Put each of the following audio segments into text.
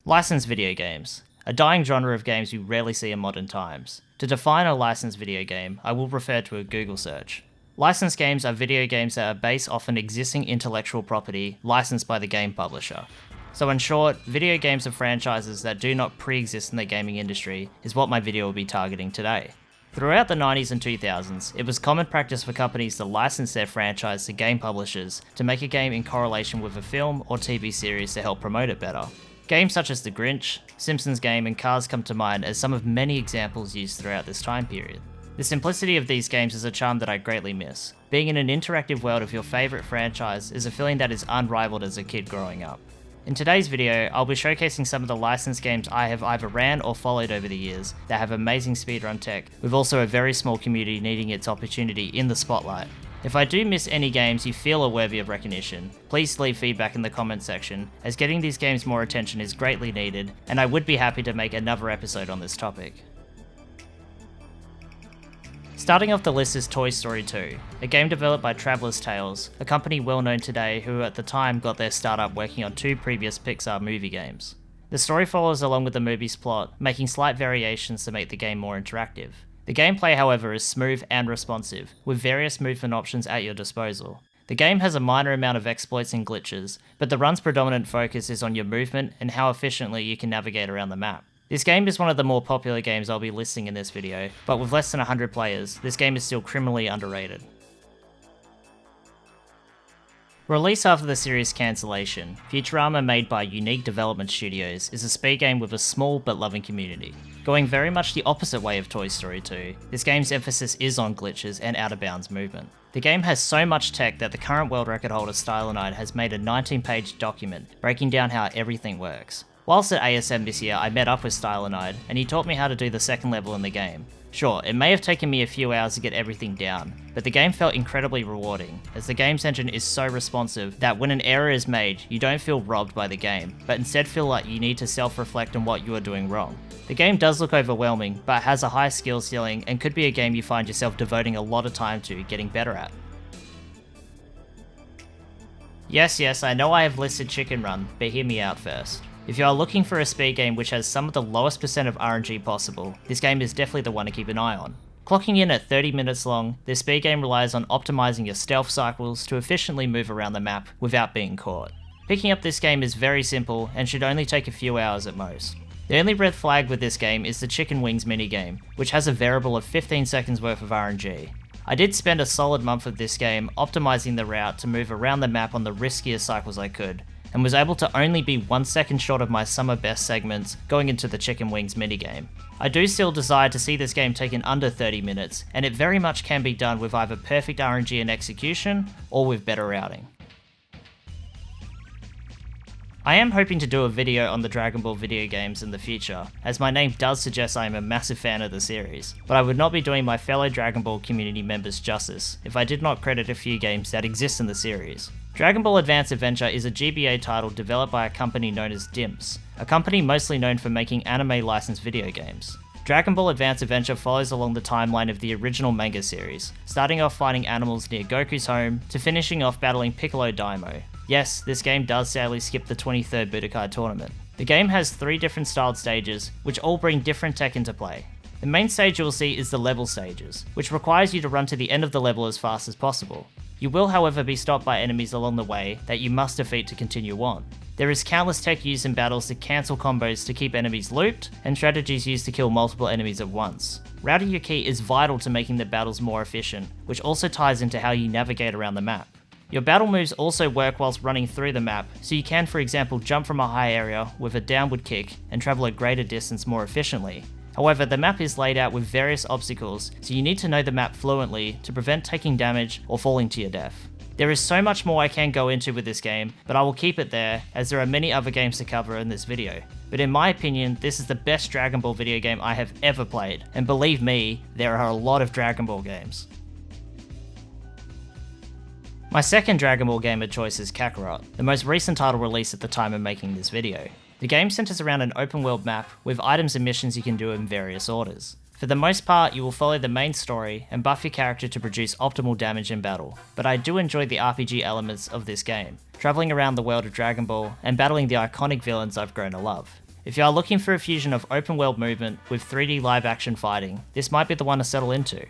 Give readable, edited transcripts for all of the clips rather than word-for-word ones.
Licensed video games, a dying genre of games we rarely see in modern times. To define a licensed video game, I will refer to a Google search. Licensed games are video games that are based off an existing intellectual property licensed by the game publisher. So in short, video games are franchises that do not pre-exist in the gaming industry is what my video will be targeting today. Throughout the 90s and 2000s, it was common practice for companies to license their franchise to game publishers to make a game in correlation with a film or TV series to help promote it better. Games such as The Grinch, Simpsons Game, and Cars come to mind as some of many examples used throughout this time period. The simplicity of these games is a charm that I greatly miss. Being in an interactive world of your favourite franchise is a feeling that is unrivaled as a kid growing up. In today's video, I'll be showcasing some of the licensed games I have either ran or followed over the years that have amazing speedrun tech, with also a very small community needing its opportunity in the spotlight. If I do miss any games you feel are worthy of recognition, please leave feedback in the comments section, as getting these games more attention is greatly needed, and I would be happy to make another episode on this topic. Starting off the list is Toy Story 2, a game developed by Traveller's Tales, a company well known today who at the time got their start up working on two previous Pixar movie games. The story follows along with the movie's plot, making slight variations to make the game more interactive. The gameplay, however, is smooth and responsive, with various movement options at your disposal. The game has a minor amount of exploits and glitches, but the run's predominant focus is on your movement and how efficiently you can navigate around the map. This game is one of the more popular games I'll be listing in this video, but with less than 100 players, this game is still criminally underrated. Released after the series' cancellation, Futurama, made by Unique Development Studios, is a speed game with a small but loving community. Going very much the opposite way of Toy Story 2, this game's emphasis is on glitches and out-of-bounds movement. The game has so much tech that the current world record holder Stylenide has made a 19-page document breaking down how everything works. Whilst at ASM this year, I met up with Stylenide, and he taught me how to do the second level in the game. Sure, it may have taken me a few hours to get everything down, but the game felt incredibly rewarding, as the game's engine is so responsive that when an error is made, you don't feel robbed by the game, but instead feel like you need to self-reflect on what you are doing wrong. The game does look overwhelming, but has a high skill ceiling and could be a game you find yourself devoting a lot of time to getting better at. Yes, I know I have listed Chicken Run, but hear me out first. If you are looking for a speed game which has some of the lowest percent of RNG possible, this game is definitely the one to keep an eye on. Clocking in at 30 minutes long, this speed game relies on optimizing your stealth cycles to efficiently move around the map without being caught. Picking up this game is very simple and should only take a few hours at most. The only red flag with this game is the Chicken Wings minigame, which has a variable of 15 seconds worth of RNG. I did spend a solid month of this game optimizing the route to move around the map on the riskiest cycles I could, and was able to only be 1 second short of my summer best segments going into the Chicken Wings minigame. I do still desire to see this game taken under 30 minutes, and it very much can be done with either perfect RNG and execution, or with better routing. I am hoping to do a video on the Dragon Ball video games in the future, as my name does suggest I am a massive fan of the series, but I would not be doing my fellow Dragon Ball community members justice if I did not credit a few games that exist in the series. Dragon Ball Advance Adventure is a GBA title developed by a company known as DIMPS, a company mostly known for making anime licensed video games. Dragon Ball Advance Adventure follows along the timeline of the original manga series, starting off fighting animals near Goku's home, to finishing off battling Piccolo Daimyo. Yes, this game does sadly skip the 23rd Budokai tournament. The game has 3 different styled stages, which all bring different tech into play. The main stage you will see is the level stages, which requires you to run to the end of the level as fast as possible. You will, however, be stopped by enemies along the way that you must defeat to continue on. There is countless tech used in battles to cancel combos to keep enemies looped, and strategies used to kill multiple enemies at once. Routing your ki is vital to making the battles more efficient, which also ties into how you navigate around the map. Your battle moves also work whilst running through the map, so you can, for example, jump from a high area with a downward kick and travel a greater distance more efficiently. However, the map is laid out with various obstacles, so you need to know the map fluently to prevent taking damage or falling to your death. There is so much more I can go into with this game, but I will keep it there, as there are many other games to cover in this video. But in my opinion, this is the best Dragon Ball video game I have ever played, and believe me, there are a lot of Dragon Ball games. My second Dragon Ball game of choice is Kakarot, the most recent title released at the time of making this video. The game centers around an open world map with items and missions you can do in various orders. For the most part, you will follow the main story and buff your character to produce optimal damage in battle, but I do enjoy the RPG elements of this game, travelling around the world of Dragon Ball and battling the iconic villains I've grown to love. If you are looking for a fusion of open world movement with 3D live action fighting, this might be the one to settle into.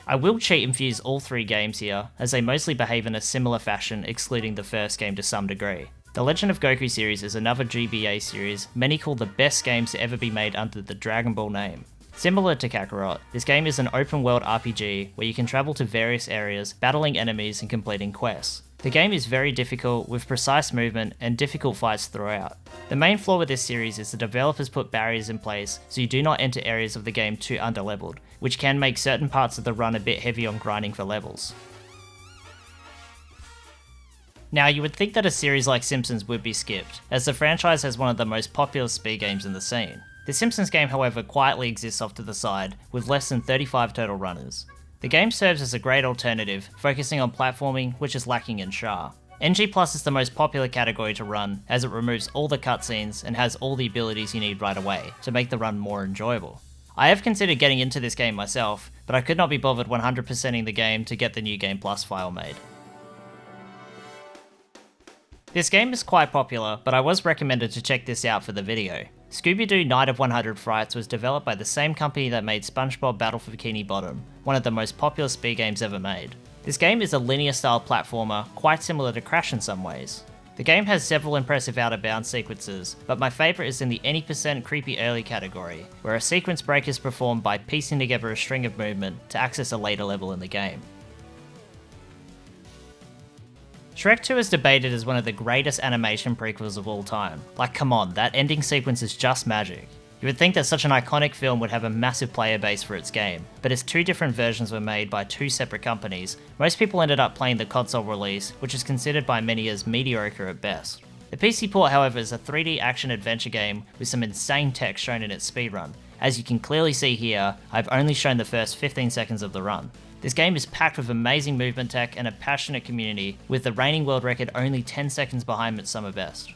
I will cheat infuse all 3 games here, as they mostly behave in a similar fashion, excluding the first game to some degree. The Legend of Goku series is another GBA series many call the best games to ever be made under the Dragon Ball name. Similar to Kakarot, this game is an open world RPG where you can travel to various areas, battling enemies and completing quests. The game is very difficult, with precise movement and difficult fights throughout. The main flaw with this series is the developers put barriers in place so you do not enter areas of the game too underleveled, which can make certain parts of the run a bit heavy on grinding for levels. Now, you would think that a series like Simpsons would be skipped, as the franchise has one of the most popular speed games in the scene. The Simpsons game, however, quietly exists off to the side, with less than 35 total runners. The game serves as a great alternative, focusing on platforming, which is lacking in Char. NG Plus is the most popular category to run, as it removes all the cutscenes and has all the abilities you need right away, to make the run more enjoyable. I have considered getting into this game myself, but I could not be bothered 100%ing the game to get the New Game Plus file made. This game is quite popular, but I was recommended to check this out for the video. Scooby-Doo Night of 100 Frights was developed by the same company that made SpongeBob Battle for Bikini Bottom, one of the most popular speed games ever made. This game is a linear style platformer, quite similar to Crash in some ways. The game has several impressive out of bounds sequences, but my favourite is in the any % creepy early category, where a sequence break is performed by piecing together a string of movement to access a later level in the game. Shrek 2 is debated as one of the greatest animation prequels of all time. Like, come on, that ending sequence is just magic. You would think that such an iconic film would have a massive player base for its game, but as 2 different versions were made by 2 separate companies, most people ended up playing the console release, which is considered by many as mediocre at best. The PC port, however, is a 3D action-adventure game with some insane tech shown in its speedrun. As you can clearly see here, I've only shown the first 15 seconds of the run. This game is packed with amazing movement tech and a passionate community, with the reigning world record only 10 seconds behind its summer best.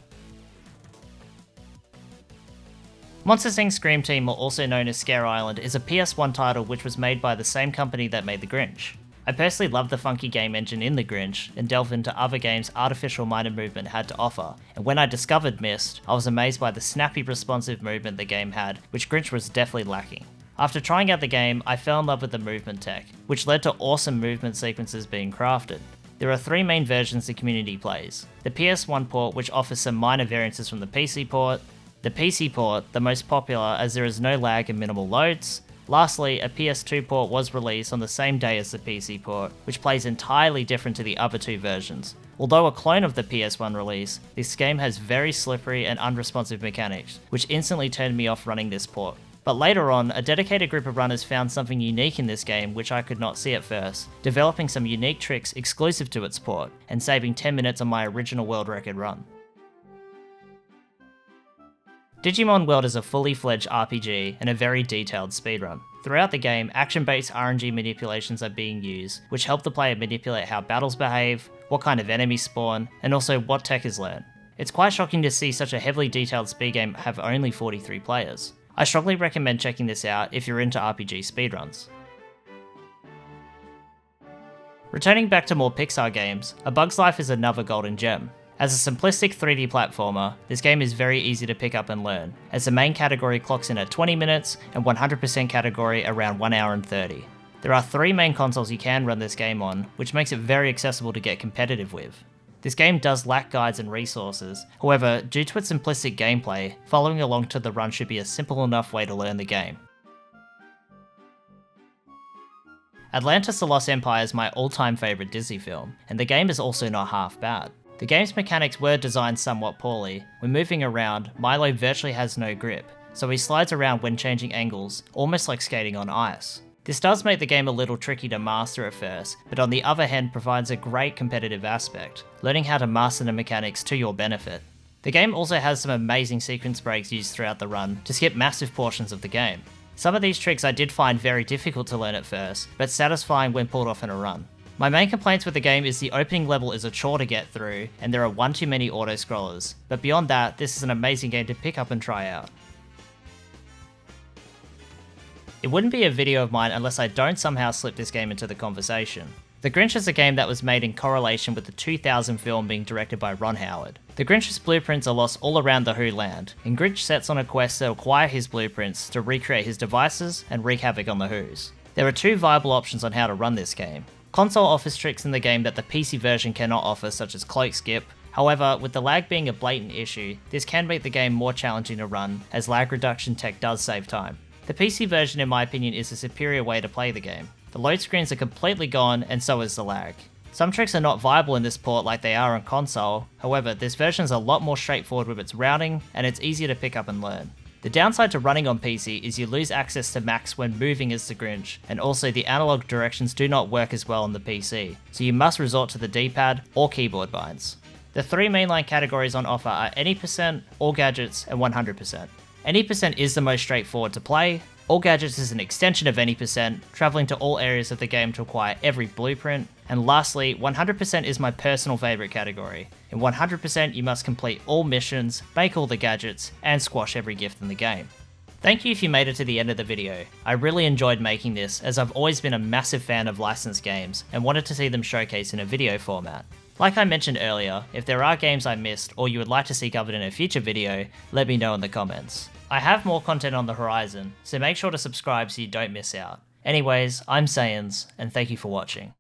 Monsters Inc. Scream Team, or also known as Scare Island, is a PS1 title which was made by the same company that made The Grinch. I personally love the funky game engine in The Grinch, and delved into other games artificial minded movement had to offer, and when I discovered Myst, I was amazed by the snappy responsive movement the game had, which Grinch was definitely lacking. After trying out the game, I fell in love with the movement tech, which led to awesome movement sequences being crafted. There are 3 main versions the community plays. The PS1 port, which offers some minor variances from the PC port. The PC port, the most popular as there is no lag and minimal loads. Lastly, a PS2 port was released on the same day as the PC port, which plays entirely different to the other 2 versions. Although a clone of the PS1 release, this game has very slippery and unresponsive mechanics, which instantly turned me off running this port. But later on, a dedicated group of runners found something unique in this game which I could not see at first, developing some unique tricks exclusive to its port, and saving 10 minutes on my original world record run. Digimon World is a fully fledged RPG and a very detailed speedrun. Throughout the game, action-based RNG manipulations are being used, which help the player manipulate how battles behave, what kind of enemies spawn, and also what tech is learned. It's quite shocking to see such a heavily detailed speed game have only 43 players. I strongly recommend checking this out if you're into RPG speedruns. Returning back to more Pixar games, A Bug's Life is another golden gem. As a simplistic 3D platformer, this game is very easy to pick up and learn, as the main category clocks in at 20 minutes and 100% category around 1 hour and 30. There are 3 main consoles you can run this game on, which makes it very accessible to get competitive with. This game does lack guides and resources, however, due to its simplistic gameplay, following along to the run should be a simple enough way to learn the game. Atlantis: The Lost Empire is my all-time favourite Disney film, and the game is also not half bad. The game's mechanics were designed somewhat poorly. When moving around, Milo virtually has no grip, so he slides around when changing angles, almost like skating on ice. This does make the game a little tricky to master at first, but on the other hand provides a great competitive aspect, learning how to master the mechanics to your benefit. The game also has some amazing sequence breaks used throughout the run to skip massive portions of the game. Some of these tricks I did find very difficult to learn at first, but satisfying when pulled off in a run. My main complaints with the game is the opening level is a chore to get through, and there are one too many auto-scrollers, but beyond that, this is an amazing game to pick up and try out. It wouldn't be a video of mine unless I don't somehow slip this game into the conversation. The Grinch is a game that was made in correlation with the 2000 film being directed by Ron Howard. The Grinch's blueprints are lost all around the Who land, and Grinch sets on a quest to acquire his blueprints to recreate his devices and wreak havoc on the Whos. There are two viable options on how to run this game. Console offers tricks in the game that the PC version cannot offer, such as cloak skip. However, with the lag being a blatant issue, this can make the game more challenging to run, as lag reduction tech does save time. The PC version, in my opinion, is a superior way to play the game. The load screens are completely gone, and so is the lag. Some tricks are not viable in this port like they are on console, however, this version is a lot more straightforward with its routing, and it's easier to pick up and learn. The downside to running on PC is you lose access to max when moving as the Grinch, and also the analog directions do not work as well on the PC, so you must resort to the D-pad or keyboard binds. The three mainline categories on offer are any percent, all gadgets, and 100%. Any percent is the most straightforward to play. All gadgets is an extension of any percent, travelling to all areas of the game to acquire every blueprint. And lastly, 100% is my personal favourite category. In 100% you must complete all missions, make all the gadgets, and squash every gift in the game. Thank you if you made it to the end of the video. I really enjoyed making this, as I've always been a massive fan of licensed games, and wanted to see them showcased in a video format. Like I mentioned earlier, if there are games I missed or you would like to see covered in a future video, let me know in the comments. I have more content on the horizon, so make sure to subscribe so you don't miss out. Anyways, I'm Saiyans, and thank you for watching.